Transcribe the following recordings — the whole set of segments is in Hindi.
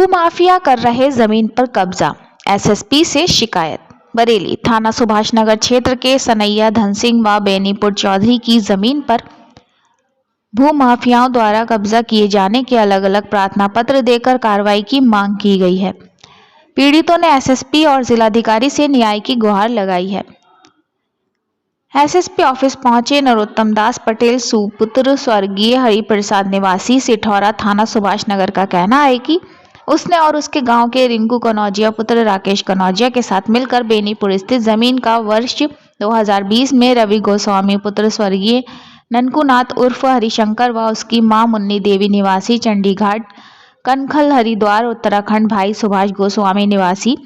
भूमाफिया कर रहे जमीन पर कब्जा, एसएसपी से शिकायत। बरेली थाना सुभाष नगर क्षेत्र के सनैया धनसिंह व बेनीपुर चौधरी की जमीन पर भूमाफियाओं द्वारा कब्जा किए जाने के अलग अलग प्रार्थना पत्र देकर कार्रवाई की मांग की गई है। पीड़ितों ने एसएसपी और जिलाधिकारी से न्याय की गुहार लगाई है। एसएसपी ऑफिस पहुंचे नरोत्तम दास पटेल सुपुत्र स्वर्गीय हरिप्रसाद निवासी सिठौरा थाना सुभाष नगर का कहना है कि उसने और उसके गांव के रिंकू कनौजिया पुत्र राकेश कनौजिया के साथ मिलकर बेनीपुर स्थित जमीन का वर्ष 2020 में रवि गोस्वामी पुत्र स्वर्गीय ननकुनाथ उर्फ हरिशंकर व उसकी मां मुन्नी देवी निवासी चंडीघाट कनखल हरिद्वार उत्तराखंड भाई सुभाष गोस्वामी निवासी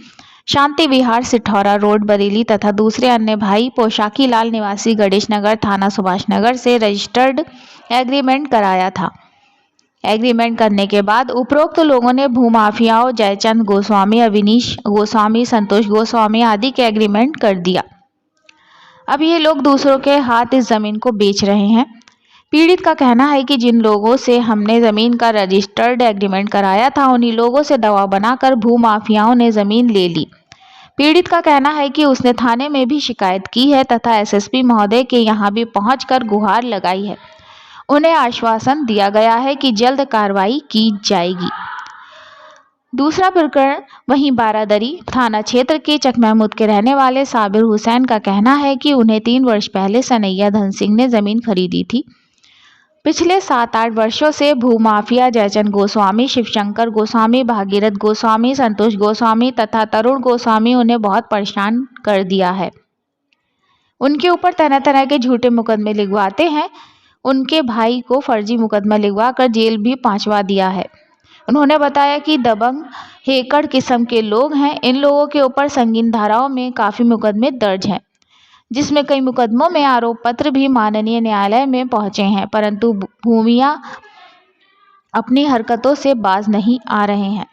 शांति विहार सिठौरा रोड बरेली तथा दूसरे अन्य भाई पोशाकी लाल निवासी गणेश नगर थाना सुभाष नगर से रजिस्टर्ड एग्रीमेंट कराया था। एग्रीमेंट करने के बाद उपरोक्त लोगों ने भूमाफियाओं जयचंद गोस्वामी, अविनीश गोस्वामी, संतोष गोस्वामी आदि के एग्रीमेंट कर दिया। अब ये लोग दूसरों के हाथ इस जमीन को बेच रहे हैं। पीड़ित का कहना है कि जिन लोगों से हमने जमीन का रजिस्टर्ड एग्रीमेंट कराया था उन्हीं लोगों से दबाव बनाकर भूमाफियाओं ने जमीन ले ली। पीड़ित का कहना है कि उसने थाने में भी शिकायत की है तथा एसएसपी महोदय के यहाँ भी पहुंचकर गुहार लगाई है। उन्हें आश्वासन दिया गया है कि जल्द कार्रवाई की जाएगी। दूसरा प्रकरण वहीं बारादरी थाना क्षेत्र के चक महमूद के रहने वाले साबिर हुसैन का कहना है कि उन्हें 3 वर्ष पहले सनैया धनसिंह ने जमीन खरीदी थी। पिछले 7-8 वर्षों से भूमाफिया जयचंद गोस्वामी, शिवशंकर गोस्वामी, भागीरथ गोस्वामी, संतोष गोस्वामी तथा तरुण गोस्वामी उन्हें बहुत परेशान कर दिया है। उनके ऊपर तरह तरह के झूठे मुकदमे लिखवाते हैं। उनके भाई को फर्जी मुकदमा लिखवाकर जेल भी पहुंचवा दिया है। उन्होंने बताया कि दबंग हेकड़ किस्म के लोग हैं। इन लोगों के ऊपर संगीन धाराओं में काफ़ी मुकदमे दर्ज हैं, जिसमें कई मुकदमों में आरोप पत्र भी माननीय न्यायालय में पहुंचे हैं, परंतु भूमिया अपनी हरकतों से बाज नहीं आ रहे हैं।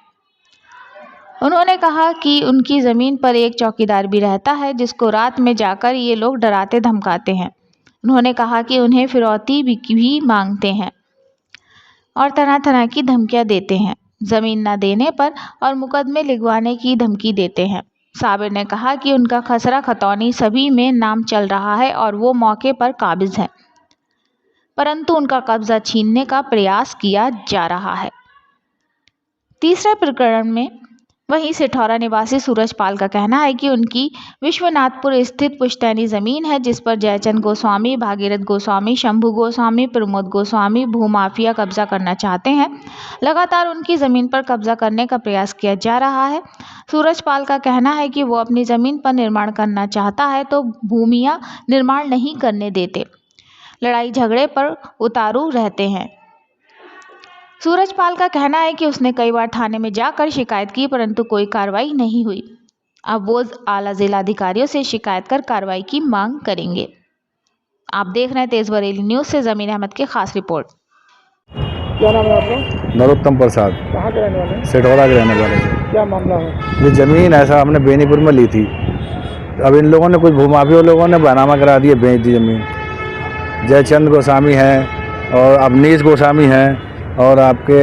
उन्होंने कहा कि उनकी ज़मीन पर एक चौकीदार भी रहता है, जिसको रात में जाकर ये लोग डराते धमकाते हैं। उन्होंने कहा कि उन्हें फिरौती भी मांगते हैं और तरह तरह की धमकियां देते हैं, ज़मीन न देने पर और मुकदमे लिखवाने की धमकी देते हैं। साबिर ने कहा कि उनका खसरा खतौनी सभी में नाम चल रहा है और वो मौके पर काबिज है, परंतु उनका कब्जा छीनने का प्रयास किया जा रहा है। तीसरे प्रकरण में वहीं सिठौरा निवासी सूरज पाल का कहना है कि उनकी विश्वनाथपुर स्थित पुश्तैनी जमीन है, जिस पर जयचंद गोस्वामी, भागीरथ गोस्वामी, शंभू गोस्वामी, प्रमोद गोस्वामी भूमाफिया कब्जा करना चाहते हैं। लगातार उनकी जमीन पर कब्जा करने का प्रयास किया जा रहा है। सूरज पाल का कहना है कि वो अपनी जमीन पर निर्माण करना चाहता है तो भूमिया निर्माण नहीं करने देते, लड़ाई झगड़े पर उतारू रहते हैं। सूरजपाल का कहना है कि उसने कई बार थाने में जाकर शिकायत की, परंतु कोई कार्रवाई नहीं हुई। अब वो आला जिलाधिकारियों से शिकायत कर कार्रवाई की मांग करेंगे। आप देख रहे हैं तेज बरेली न्यूज़ से जमीन अहमद की खास रिपोर्ट। क्या नाम है आपका? नरोत्तम प्रसाद। कहाँ के रहने वाले हैं? सिठौरा के रहने वाले हैं। क्या मामला है? ये ज़मीन ऐसा हमने बेनीपुर में ली थी। अब इन लोगों ने कुछ भूमाफिया लोगों ने बनामा करा दिए, बेच दी ज़मीन। जयचंद गोस्वामी हैं और अवनीश गोस्वामी हैं और आपके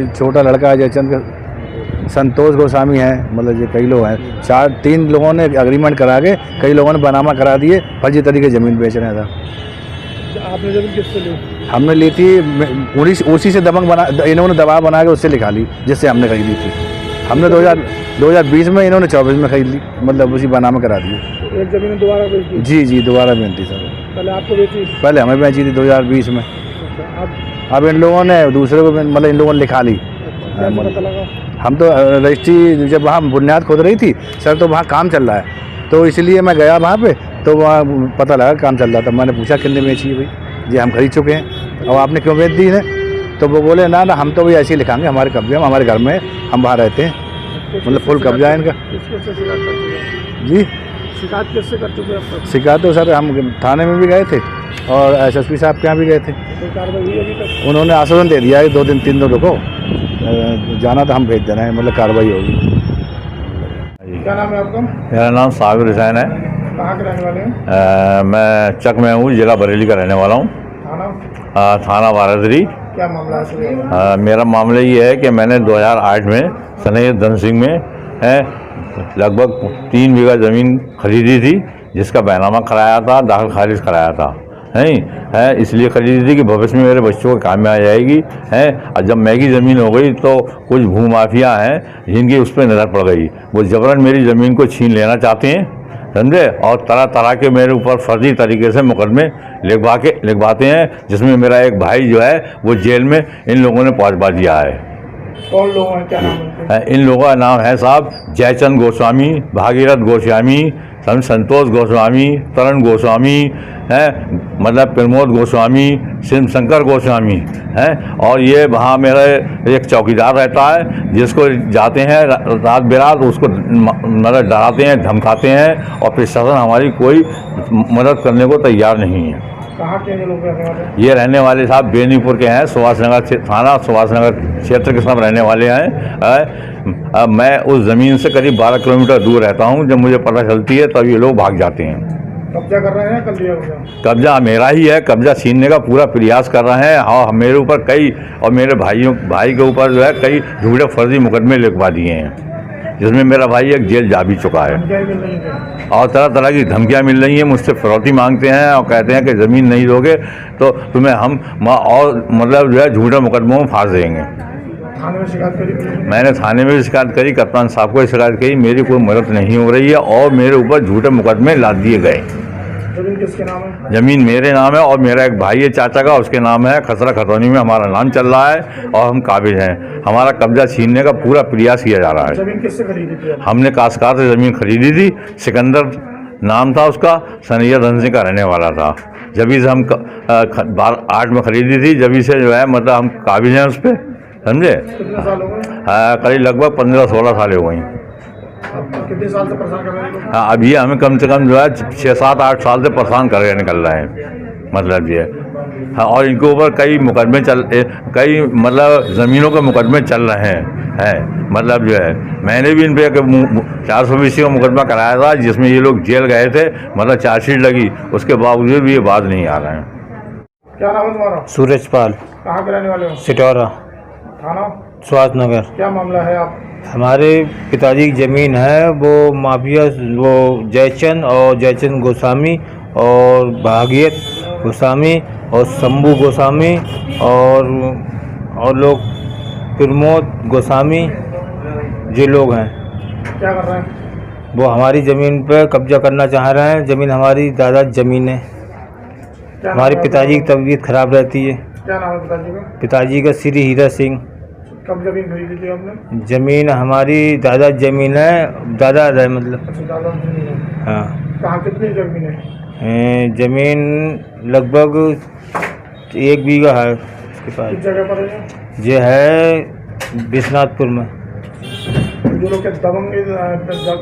छोटा लड़का जयचंद संतोष गोस्वामी हैं। मतलब ये कई लोग हैं, 3 लोगों ने एग्रीमेंट करा के कई लोगों ने बनामा करा दिए, फर्जी तरीके ज़मीन बेच रहे थे। आपने ज़मीन किससे ली? हमने ली थी उसी से दबंग बना, इन्होंने दबाव बना के उससे लिखा ली, जिससे हमने खरीदी थी। हमने 2020 में, इन्होंने 24 में खरीद ली, मतलब उसी बनामा करा दिए। एक ज़मीन दोबारा बेच दी? जी दोबारा बेची सर। पहले आपको बेची? पहले हमें बेची थी 2020 में। अब इन लोगों ने दूसरे को, मतलब इन लोगों ने लिखा ली। हम तो रजिस्ट्री जब वहाँ बुनियाद खोद रही थी सर, तो वहाँ काम चल रहा है, तो इसलिए मैं गया वहाँ पे, तो वहाँ पता लगा काम चल रहा था। मैंने पूछा कितने बेची है भाई? जी हम खरीद चुके हैं। और आपने क्यों बेच दी है? तो वो बोले ना हम तो भाई ऐसे ही लिखाएंगे, हमारे कब्जे में, हमारे घर में, हम वहाँ रहते हैं, मतलब फुल कब्जा है इनका। जी शिकायत किससे कर चुके हैं? शिकायत तो सर हम थाने में भी गए थे और एसएसपी साहब के यहाँ भी गए थे। कार्रवाई हुई अभी तक? उन्होंने आश्वासन दे दिया है 2 दिन 3 दिन रुको, जाना तो हम भेज देना है, मतलब कार्रवाई होगी। क्या नाम है आपका? मेरा नाम साबिर हुसैन है। कहाँ के रहने वाले हैं? मैं चक में हूँ, जिला बरेली का रहने वाला हूँ। थाना? थाना बारादरी। क्या मामला है इसमें? मेरा मामला ये है कि मैंने 2008 में सनैया धन सिंह में लगभग 3 बीघा ज़मीन खरीदी थी, जिसका बैनामा कराया था, दाखिल खारिज कराया था, है इसलिए खरीदी थी कि भविष्य में मेरे बच्चों के काम में आ जाएगी, है। और जब महंगी ज़मीन हो गई तो कुछ भूमाफिया हैं जिनकी उस पर नज़र पड़ गई, वो ज़बरन मेरी ज़मीन को छीन लेना चाहते हैं, समझे, और तरह तरह के मेरे ऊपर फर्जी तरीके से मुकदमे लिखवाते हैं, जिसमें मेरा एक भाई जो है वो जेल में इन लोगों ने पहुंचवा दिया है। कौन लोग हैं, क्या नाम है? इन लोगों का नाम है साहब जयचंद गोस्वामी, भागीरथ गोस्वामी, संतोष गोस्वामी, तरण गोस्वामी, है मतलब प्रमोद गोस्वामी, शिव शंकर गोस्वामी, है। और ये वहाँ मेरा एक चौकीदार रहता है, जिसको जाते हैं रात बेरात उसको मतलब डराते हैं, धमकाते हैं, और प्रशासन हमारी कोई मदद करने को तैयार नहीं है। कहाँ के लोग रहने वाले? ये रहने वाले साहब बेनीपुर के हैं, सुभाष नगर थाना सुभाष नगर क्षेत्र के सब रहने वाले हैं। अब मैं उस ज़मीन से करीब 12 किलोमीटर दूर रहता हूँ। जब मुझे पता चलती है तब ये लोग भाग जाते हैं। कब्जा कर रहे हैं, कर लिया कब्जा मेरा ही है, कब्जा छीनने का पूरा प्रयास कर रहे हैं, और मेरे ऊपर कई और मेरे भाई के ऊपर जो है कई झूठे फर्जी मुकदमे लिखवा दिए हैं, जिसमें मेरा भाई एक जेल जा भी चुका है, और तरह तरह की धमकियां मिल रही हैं, मुझसे फिरौती मांगते हैं और कहते हैं कि ज़मीन नहीं दोगे तो तुम्हें हम और मतलब जो है झूठे मुकदमों में फांस देंगे। थाने में शिकायत करी? मैंने थाने में भी शिकायत करी, कप्तान साहब को शिकायत करी, मेरी कोई मदद नहीं हो रही है, और मेरे ऊपर झूठे मुकदमे लाद दिए गए। ज़मीन किसके नाम है? ज़मीन मेरे नाम है, और मेरा एक भाई है चाचा का, उसके नाम है। खसरा खतौनी में हमारा नाम चल रहा है, और हम काबिज हैं। हमारा कब्जा छीनने का पूरा प्रयास किया जा रहा है। ज़मीन किससे खरीदी थी? हमने काश्तकार से ज़मीन खरीदी थी, सिकंदर नाम था उसका, सनैया धन सिंह का रहने वाला था। जभी से हम 8 में खरीदी थी, जभी से जो है मतलब हम काबिज हैं उस पर, समझे। कितने साल हो गए? करीब लगभग 15-16 साल हो गई। कितने साल से परेशान कर रहे हैं? हाँ, अभी हमें कम से कम जो है 6-7-8 साल से परेशान करके निकल रहे हैं, मतलब ये। हाँ, और इनके ऊपर कई मुकदमे कई मतलब ज़मीनों के मुकदमे चल रहे हैं, मतलब जो है मैंने भी इन पर 420 का मुकदमा कराया था, जिसमें ये लोग जेल गए थे, मतलब चार्जशीट लगी, उसके बावजूद भी ये बात नहीं आ रहे हैं। क्या नाम है तुम्हारा? सूरजपाल। कहाँ के रहने वाले हो? सिटौरा, थाना सुभाष नगर। क्या मामला है? आप हमारे पिताजी की ज़मीन है, वो माफिया वो जयचंद गोस्वामी और भागीरथ गोस्वामी और शंभू गोस्वामी और लोग प्रमोद गोस्वामी जो लोग हैं, क्या कर रहे हैं? वो हमारी ज़मीन पर कब्जा करना चाह रहे हैं। ज़मीन हमारी दादा ज़मीन है। हमारे पिताजी की तबीयत खराब रहती है। क्या नाम है पिताजी का? पिताजी का श्री हीरा सिंह। कब ज़मीन खरीदी थी आपने? ज़मीन हमारी दादा ज़मीन है, दादा है मतलब। अच्छा, दादा ज़मीन है। हाँ। कहाँ कितनी ज़मीन है? ज़मीन लगभग 1 बीघा है उसके पास। किस जगह पर है? ये है विश्वनाथपुर में। जो लोग दबंग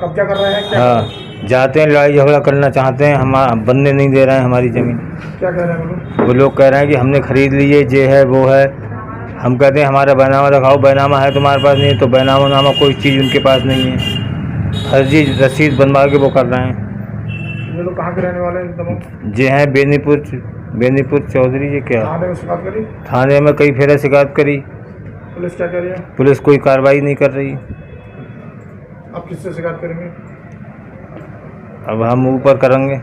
कब्जा कर रहे हैं, क्या हाँ, जाते हैं, लड़ाई झगड़ा करना चाहते हैं, हमारा बनने नहीं दे रहे हैं हमारी ज़मीन। क्या कह रहे हैं वो लोग कह रहे हैं कि हमने खरीद ली है, ये है वो है। हम कहते हैं हमारा बैनामा दिखाओ, बैनामा है तुम्हारे पास नहीं, तो बैनामा नामा कोई चीज़ उनके पास नहीं है। फर्जी रसीद बनवा के वो कर रहे हैं। ये लोग कहाँ के रहने वाले हैं दबंग? ये हैं बेनीपुर चौधरी। ये क्या थाने में शिकायत करी? थाने में कई फेरा शिकायत करी, पुलिस क्या कह रही है? पुलिस कोई कार्रवाई नहीं कर रही। आप किससे शिकायत करेंगे? अब हम ऊपर करेंगे।